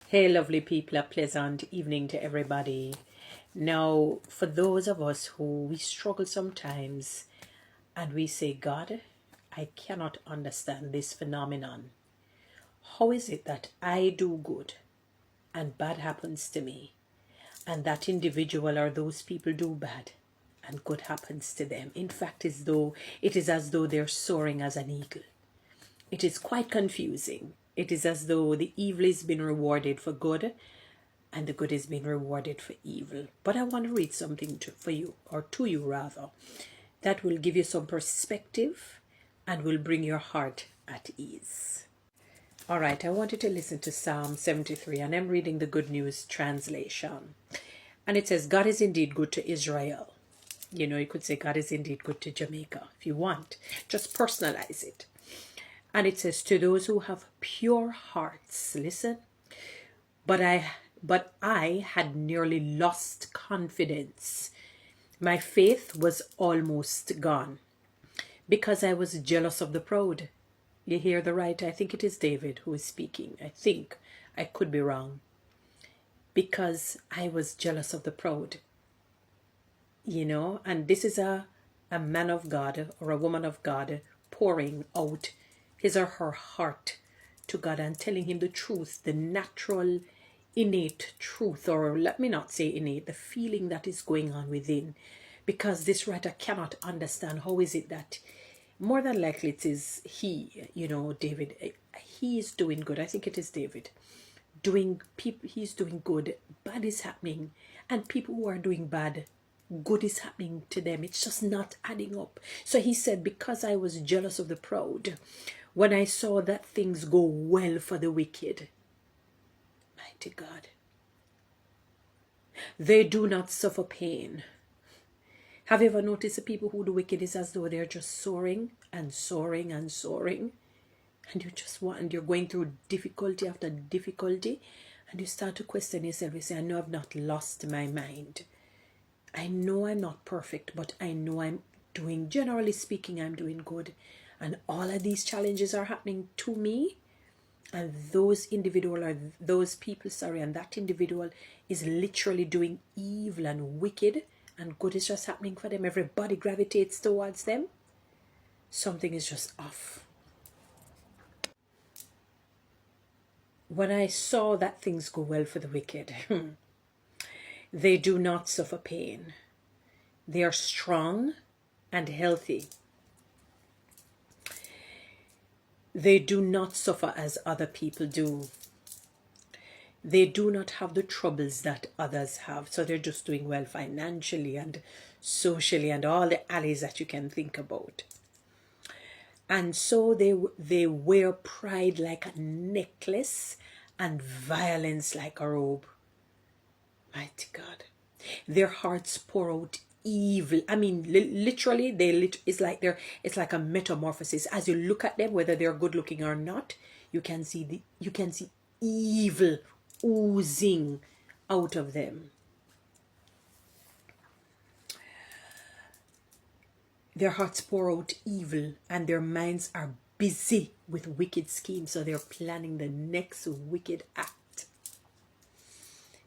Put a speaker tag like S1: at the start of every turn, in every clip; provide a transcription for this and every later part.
S1: Hey, lovely people, a pleasant evening to everybody. Now, for those of us who we struggle sometimes and we say, God, I cannot understand this phenomenon. How is it that I do good and bad happens to me, and that individual or those people do bad and good happens to them? In fact, it is as though they're soaring as an eagle. It is quite confusing. It is as though the evil is being rewarded for good and the good is being rewarded for evil. But I want to read something for you, or to you rather, that will give you some perspective and will bring your heart at ease. All right, I want you to listen to Psalm 73, and I'm reading the Good News translation. And it says, God is indeed good to Israel. You know, you could say God is indeed good to Jamaica if you want. Just personalize it. And it says, to those who have pure hearts, listen, but I had nearly lost confidence. My faith was almost gone because I was jealous of the proud. You hear the right? I think it is David who is speaking. I think. I could be wrong. Because I was jealous of the proud. You know, and this is a man of God or a woman of God pouring out his or her heart to God and telling him the truth, the natural, innate truth, or let me not say innate, the feeling that is going on within. Because this writer cannot understand how is it that more than likely it is he, you know, David, he is doing good. I think it is David. He's doing good, bad is happening, and people who are doing bad, good is happening to them. It's just not adding up. So he said, because I was jealous of the proud, when I saw that things go well for the wicked, mighty God, they do not suffer pain. Have you ever noticed the people who do wicked is as though they're just soaring and soaring and soaring? And you're going through difficulty after difficulty, and you start to question yourself. You say, I know I've not lost my mind. I know I'm not perfect, but I know I'm doing, generally speaking, I'm doing good. And all of these challenges are happening to me. And those individual or those people, and that individual is literally doing evil and wicked, and good is just happening for them. Everybody gravitates towards them. Something is just off. When I saw that things go well for the wicked, they do not suffer pain. They are strong and healthy. They do not suffer as other people do. They do not have the troubles that others have. So they're just doing well financially and socially and all the alleys that you can think about. And so they wear pride like a necklace and violence like a robe. Mighty God. Their hearts pour out evil. I mean, literally, it's like a metamorphosis. As you look at them, whether they're good looking or not, you can see evil oozing out of them. Their hearts pour out evil, and their minds are busy with wicked schemes. So they're planning the next wicked act.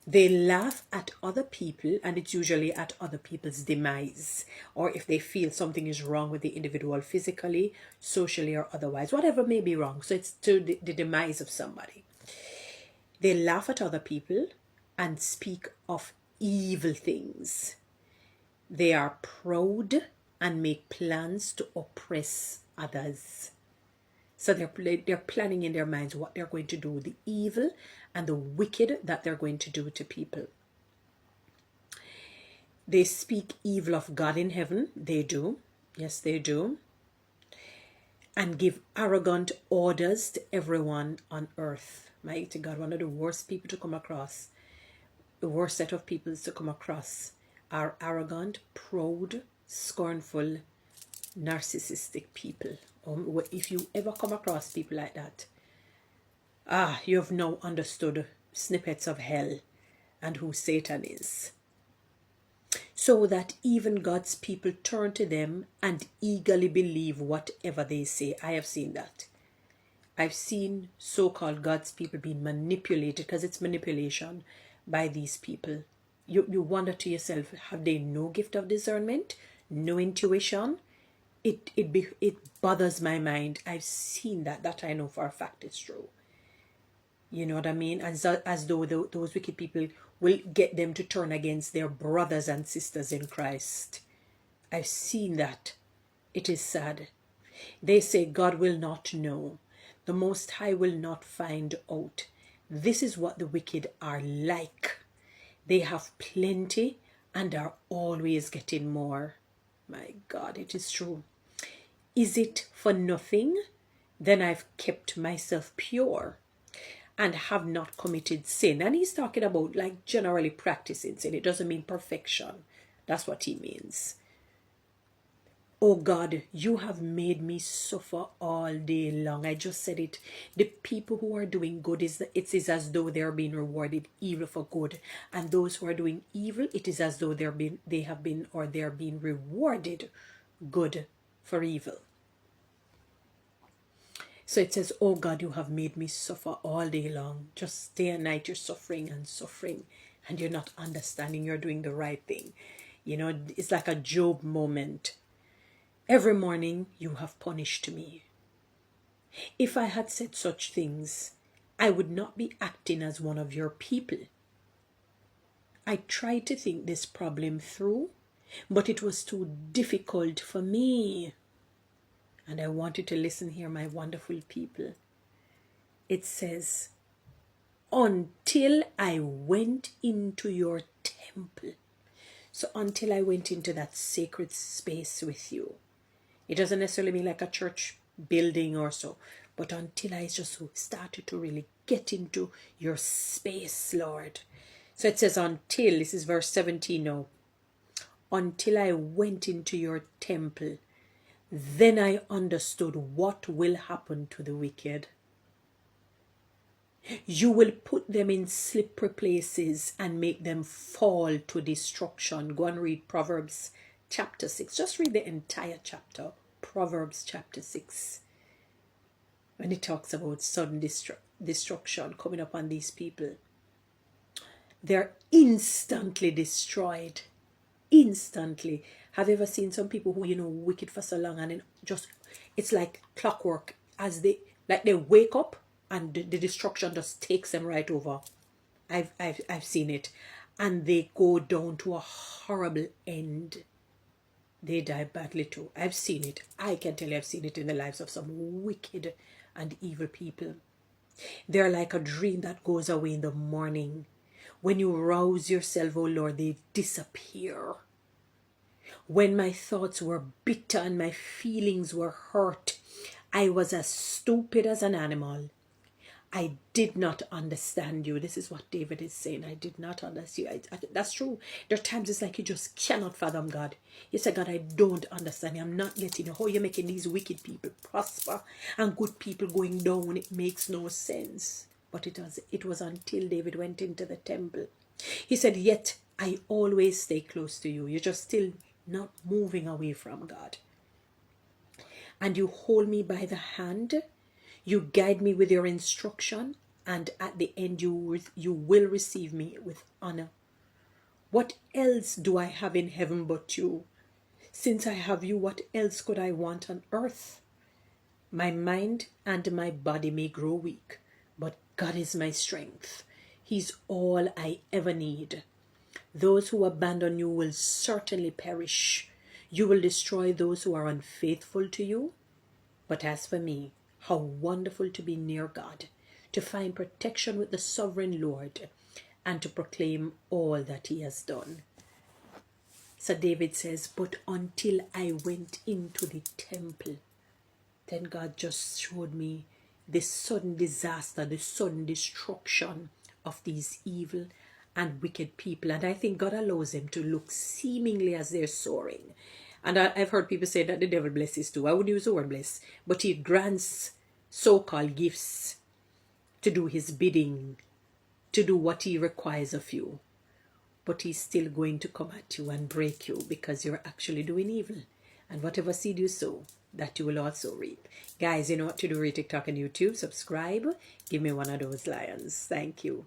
S1: They laugh at other people, and it's usually at other people's demise, or if they feel something is wrong with the individual physically, socially, or otherwise, whatever may be wrong. So it's to the demise of somebody. They laugh at other people and speak of evil things. They are proud and make plans to oppress others. So they're planning in their minds what they're going to do, the evil and the wicked that they're going to do to people. They speak evil of God in heaven. They do. Yes, they do. And give arrogant orders to everyone on earth. Mighty God, one of the worst people to come across, the worst set of people to come across are arrogant, proud, scornful, narcissistic people. If you ever come across people like that, you have now understood snippets of hell and who Satan is. So that even God's people turn to them and eagerly believe whatever they say. I have seen that. I've seen so-called God's people being manipulated, because it's manipulation, by these people. You wonder to yourself, have they no gift of discernment, no intuition? It bothers my mind. I've seen that I know for a fact it's true. You know what I mean? As though those wicked people will get them to turn against their brothers and sisters in Christ. I've seen that. It is sad. They say God will not know. The Most High will not find out. This is what the wicked are like. They have plenty and are always getting more. My God, it is true. Is it for nothing? Then I've kept myself pure and have not committed sin. And he's talking about like generally practicing sin. It doesn't mean perfection. That's what he means. Oh God, you have made me suffer all day long. I just said it. The people who are doing good, it is as though they are being rewarded evil for good. And those who are doing evil, it is as though they are being rewarded good for evil. So it says, oh God, you have made me suffer all day long. Just day and night you're suffering and suffering. And you're not understanding you're doing the right thing. You know, it's like a Job moment. Every morning you have punished me. If I had said such things, I would not be acting as one of your people. I tried to think this problem through, but it was too difficult for me. And I want you to listen here, my wonderful people. It says, until I went into your temple. So until I went into that sacred space with you. It doesn't necessarily mean like a church building or so, but until I just started to really get into your space, Lord. So it says until, this is verse 17 now. Until I went into your temple, then I understood what will happen to the wicked. You will put them in slippery places and make them fall to destruction. Go and read Proverbs chapter 6. Just read the entire chapter. Proverbs chapter 6. When it talks about sudden destruction coming upon these people. They're instantly destroyed. Instantly. Have you ever seen some people who, wicked for so long, and then just, it's like clockwork, as they wake up and the destruction just takes them right over. I've seen it. And they go down to a horrible end. They die badly too. I've seen it. I can tell you I've seen it in the lives of some wicked and evil people. They're like a dream that goes away in the morning. When you rouse yourself, oh Lord, they disappear. When my thoughts were bitter and my feelings were hurt, I was as stupid as an animal. I did not understand you. This is what David is saying. I did not understand you. That's true. There are times it's like you just cannot fathom God. You say, God, I don't understand you. I'm not getting you. How you're making these wicked people prosper and good people going down. It makes no sense. But it was until David went into the temple. He said, yet I always stay close to you. You're just still not moving away from God. And you hold me by the hand. You guide me with your instruction, and at the end you will receive me with honor. What else do I have in heaven but you? Since I have you, what else could I want on earth? My mind and my body may grow weak, but God is my strength. He's all I ever need. Those who abandon you will certainly perish. You will destroy those who are unfaithful to you. But as for me, how wonderful to be near God, to find protection with the sovereign Lord, and to proclaim all that he has done. So David says, but until I went into the temple, then God just showed me the sudden disaster, the sudden destruction of these evil and wicked people. And I think God allows them to look seemingly as they're soaring. And I've heard people say that the devil blesses too. I wouldn't use the word bless, but he grants so-called gifts to do his bidding, to do what he requires of you. But he's still going to come at you and break you because you're actually doing evil. And whatever seed you sow, that you will also reap. Guys, you know what to do, TikTok and YouTube. Subscribe. Give me one of those lions. Thank you.